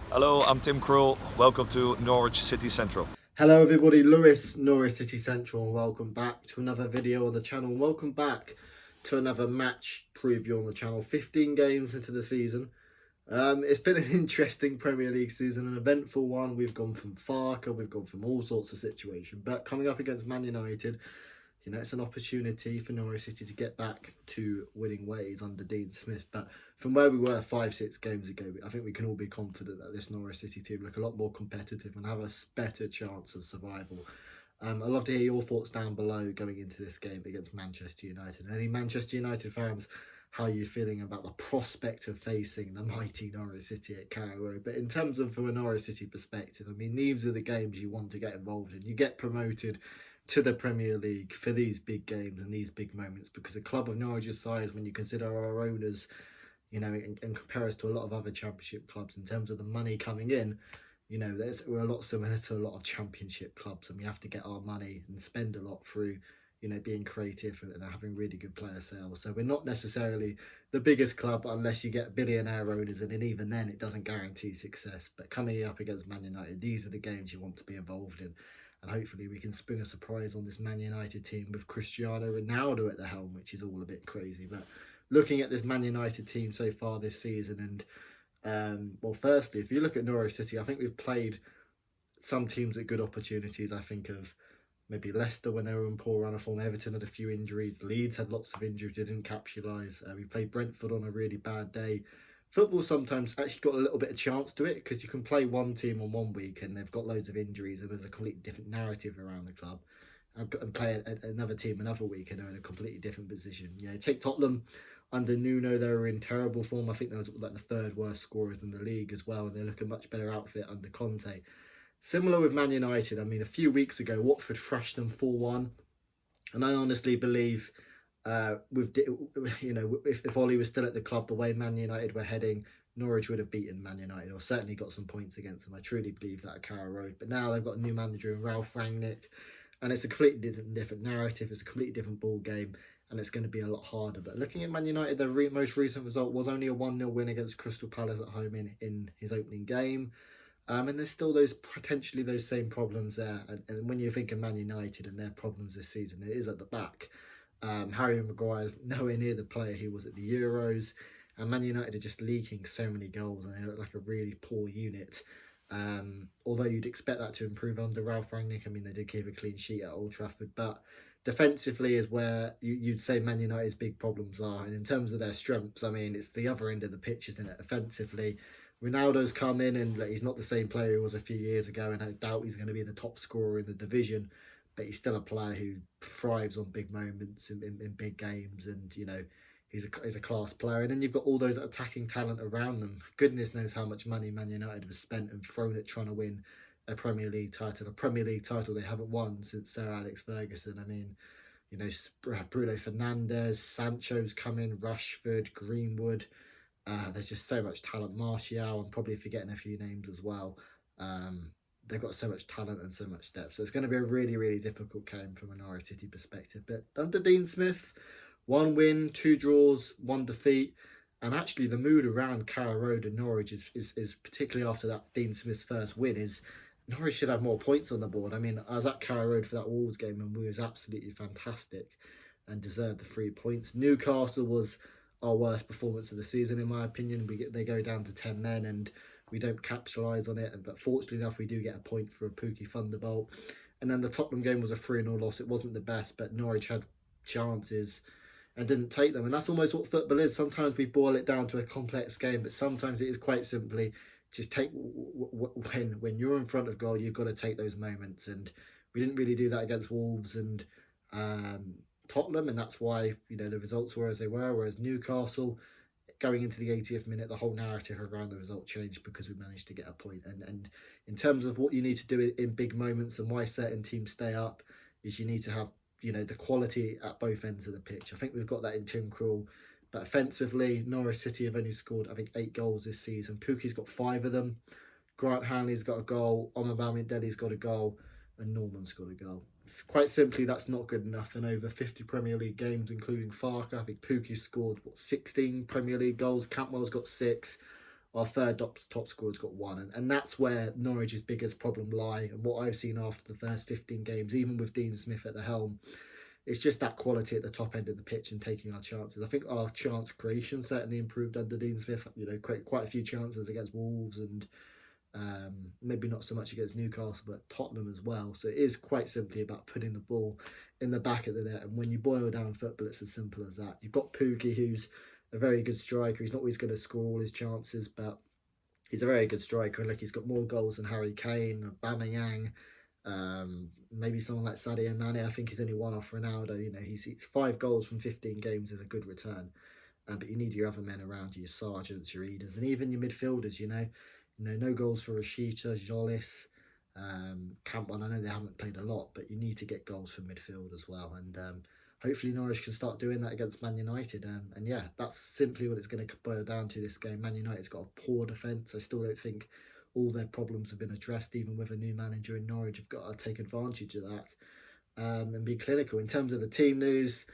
Hello, I'm Tim Krul. Welcome to Norwich City Central. Hello everybody, Lewis, Norwich City Central, and welcome back to another video on the channel. And welcome back to another match preview on the channel. 15 games into the season. It's been an interesting Premier League season, an eventful one. We've gone from Farke, we've gone from all sorts of situations. But coming up against Man United, it's an opportunity for Norwich City to get back to winning ways under Dean Smith. But from where we were 5-6 games ago, I think we can all be confident that this Norwich City team look a lot more competitive and have a better chance of survival. I'd love to hear your thoughts down below going into this game against Manchester United. Any Manchester United fans, how are you feeling about the prospect of facing the mighty Norwich City at Carrow Road? But in terms of from a Norwich City perspective, I mean, these are the games you want to get involved in. You get promoted to the Premier League for these big games and these big moments, because a club of Norwich's size, when you consider our owners, and compare us to a lot of other Championship clubs in terms of the money coming in, we're a lot similar to a lot of Championship clubs, and we have to get our money and spend a lot through, being creative and having really good player sales. So we're not necessarily the biggest club unless you get billionaire owners, and even then it doesn't guarantee success. But coming up against Man United, these are the games you want to be involved in. And hopefully we can spring a surprise on this Man United team with Cristiano Ronaldo at the helm, which is all a bit crazy. But looking at this Man United team so far this season, and well, firstly, if you look at Norwich City, I think we've played some teams at good opportunities. I think of maybe Leicester when they were in poor run of form. Everton had a few injuries. Leeds had lots of injuries. They didn't capitalise. We played Brentford on a really bad day. Football sometimes actually got a little bit of chance to it, because you can play one team on one week and they've got loads of injuries and there's a completely different narrative around the club, and play another team another week and they're in a completely different position. Take Tottenham under Nuno, they were in terrible form. I think they was like the third worst scorers in the league as well, and they look a much better outfit under Conte. Similar with Man United. I mean, a few weeks ago, Watford thrashed them 4-1, and I honestly believe, if Ollie was still at the club, the way Man United were heading, Norwich would have beaten Man United, or certainly got some points against them. I truly believe that at Carrow Road. But now they've got a new manager in Ralph Rangnick, and it's a completely different narrative. It's a completely different ball game, and it's going to be a lot harder. But looking at Man United, their most recent result was only a 1-0 win against Crystal Palace at home in his opening game. And there's still potentially those same problems there. And when you think of Man United and their problems this season, it is at the back. Harry Maguire's nowhere near the player he was at the Euros, and Man United are just leaking so many goals, and they look like a really poor unit. Although you'd expect that to improve under Ralph Rangnick. I mean, they did keep a clean sheet at Old Trafford, but defensively is where you'd say Man United's big problems are. And in terms of their strengths, I mean, it's the other end of the pitch, isn't it? Offensively, Ronaldo's come in, and he's not the same player he was a few years ago, and I doubt he's going to be the top scorer in the division, but he's still a player who thrives on big moments in big games, and he's a class player. And then you've got all those attacking talent around them. Goodness knows how much money Man United have spent and thrown at trying to win a Premier League title they haven't won since Sir Alex Ferguson. I mean, Bruno Fernandes, Sancho's coming, Rashford, Greenwood. There's just so much talent. Martial, I'm probably forgetting a few names as well. They've got so much talent and so much depth. So it's going to be a really, really difficult game from a Norwich City perspective. But under Dean Smith, 1 win, 2 draws, 1 defeat. And actually the mood around Carrow Road and Norwich is particularly after that Dean Smith's first win, is Norwich should have more points on the board. I mean, I was at Carrow Road for that Wolves game, and we was absolutely fantastic and deserved the 3 points. Newcastle was our worst performance of the season, in my opinion. They go down to 10 men and we don't capitalise on it. But fortunately enough, we do get a point for a Pukki Thunderbolt. And then the Tottenham game was a 3-0 loss. It wasn't the best, but Norwich had chances and didn't take them. And that's almost what football is. Sometimes we boil it down to a complex game, but sometimes it is quite simply just take when you're in front of goal, you've got to take those moments. And we didn't really do that against Wolves and Tottenham, and that's why the results were as they were. Whereas Newcastle, going into the 80th minute, the whole narrative around the result changed because we managed to get a point. And in terms of what you need to do in big moments and why certain teams stay up, is you need to have the quality at both ends of the pitch. I think we've got that in Tim Krul. But offensively, Norwich City have only scored, I think, 8 goals this season. Pukki's got 5 of them. Grant Hanley's got a goal. Omobamidele's got a goal. And Norman's got a goal. Quite simply, that's not good enough. In over 50 Premier League games, including Farke, I think Pukki scored 16 Premier League goals. Cantwell's got 6. our third top scorer's got 1, and that's where Norwich's biggest problem lie. And what I've seen after the first 15 games, even with Dean Smith at the helm, it's just that quality at the top end of the pitch and taking our chances. I think our chance creation certainly improved under Dean Smith. Create quite a few chances against Wolves and maybe not so much against Newcastle, but Tottenham as well. So it is quite simply about putting the ball in the back of the net. And when you boil down football, it's as simple as that. You've got Pukki, who's a very good striker. He's not always going to score all his chances, but he's a very good striker. And look, he's got more goals than Harry Kane, Aubameyang, maybe someone like Sadio Mane. I think he's only one off Ronaldo. He's 5 goals from 15 games is a good return. But you need your other men around you, your sergeants, your Eders, and even your midfielders. No goals for Rashita, Jolis, Campbell. I know they haven't played a lot, but you need to get goals from midfield as well. And hopefully Norwich can start doing that against Man United. And yeah, that's simply what it's going to boil down to this game. Man United's got a poor defence. I still don't think all their problems have been addressed, even with a new manager in Norwich. Have got to take advantage of that and be clinical. In terms of the team news,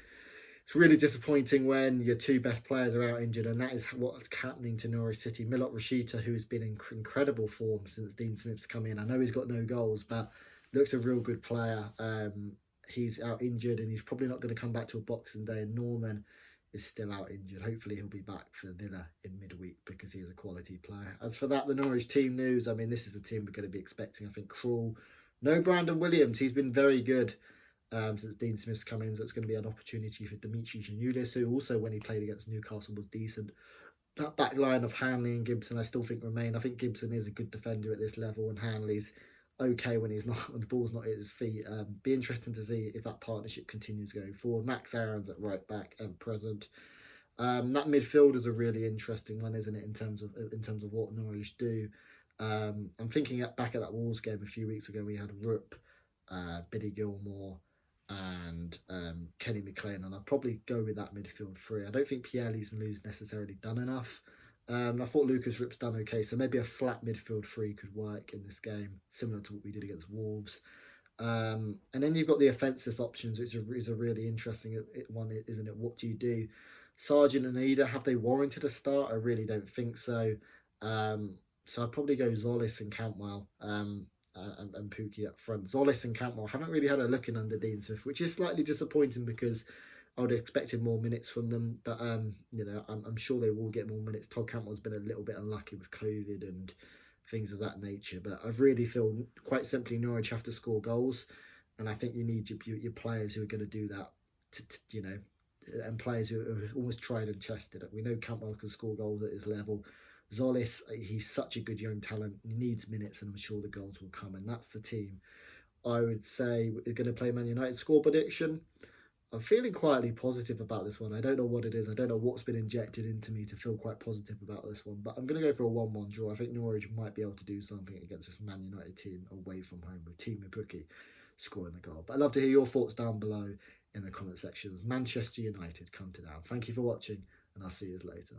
it's really disappointing when your 2 best players are out injured, and that is what's happening to Norwich City. Milot Rashica, who has been in incredible form since Dean Smith's come in. I know he's got no goals, but looks a real good player. He's out injured, and he's probably not going to come back till Boxing Day. And Norman is still out injured. Hopefully he'll be back for Villa in midweek because he is a quality player. As for that, the Norwich team news, I mean, this is the team we're going to be expecting. I think Krul. No Brandon Williams. He's been very good since Dean Smith's come in, so it's going to be an opportunity for Dimitri Giannoulis, who also, when he played against Newcastle, was decent. That back line of Hanley and Gibson, I still think remain. I think Gibson is a good defender at this level, and Hanley's okay when the ball's not at his feet. Be interesting to see if that partnership continues going forward. Max Aaron's at right back at present. That midfield is a really interesting one, isn't it? In terms of what Norwich do. I'm thinking back at that Wolves game a few weeks ago. We had Rupp, Biddy Gilmore, and Kenny McLean, and I'd probably go with that midfield 3. I don't think Pierre Lees necessarily done enough. I thought Lucas Rupp's done okay, so maybe a flat midfield 3 could work in this game, similar to what we did against Wolves. And then you've got the offensive options, which is a really interesting one, isn't it? What do you do? Sargent and Eder, have they warranted a start? I really don't think so. So I'd probably go Zolis and Cantwell. And Pukki up front. Zolis and Cantwell haven't really had a look in under Dean Smith, which is slightly disappointing because I would have expected more minutes from them. But I'm sure they will get more minutes. Todd Cantwell's been a little bit unlucky with COVID and things of that nature. But I really feel quite simply Norwich have to score goals, and I think you need your players who are going to do that. And players who are almost tried and tested. We know Cantwell can score goals at his level. Zolis, he's such a good young talent. He needs minutes, and I'm sure the goals will come. And that's the team. I would say we're going to play Man United. Score prediction. I'm feeling quietly positive about this one. I don't know what it is. I don't know what's been injected into me to feel quite positive about this one. But I'm going to go for a 1-1 draw. I think Norwich might be able to do something against this Man United team away from home with Team Pukki scoring the goal. But I'd love to hear your thoughts down below in the comment sections. Manchester United come to down. Thank you for watching, and I'll see you later.